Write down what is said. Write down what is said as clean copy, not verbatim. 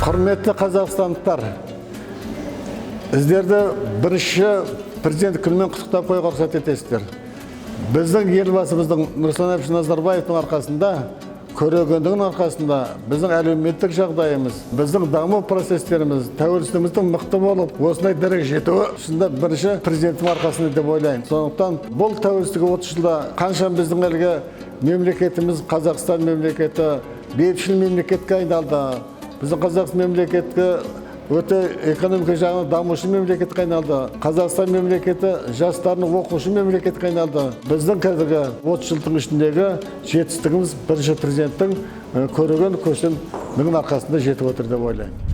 Құрметті қазақстандықтар, сіздерді бірінші президент күнімен құттықтап қоюға рұқсат етесіздер. Біздің елбасымыздың Нұрсұлтан әбішұлы Назарбаевтың арқасында, көрегендігінің арқасында біздің әлеуметтік жағдайымыз, біздің даму процестеріміз, тәуелсіздігіміздің мықты болып, осындай дәрежеге жетуі шынында бірінші президенттің арқасында деп ойлаймын. Сондықтан бұл тәуелсіздік 30 жылда қанша біздің елге мемлекетіміз, Қазақстан мемлекеті бейбітшіл мемлекетке айналды. Біздің Қазақстан мемлекеті өте экономика жағынан дамушы мемлекетке айналды. Қазақстан мемлекеті жастарының оқушы мемлекетке айналды. Біздің қазіргі 30 жылдың ішіндегі жетістігіміз бірінші президенттің көреген көшінің арқасында жетіп отыр деп ойлаймын.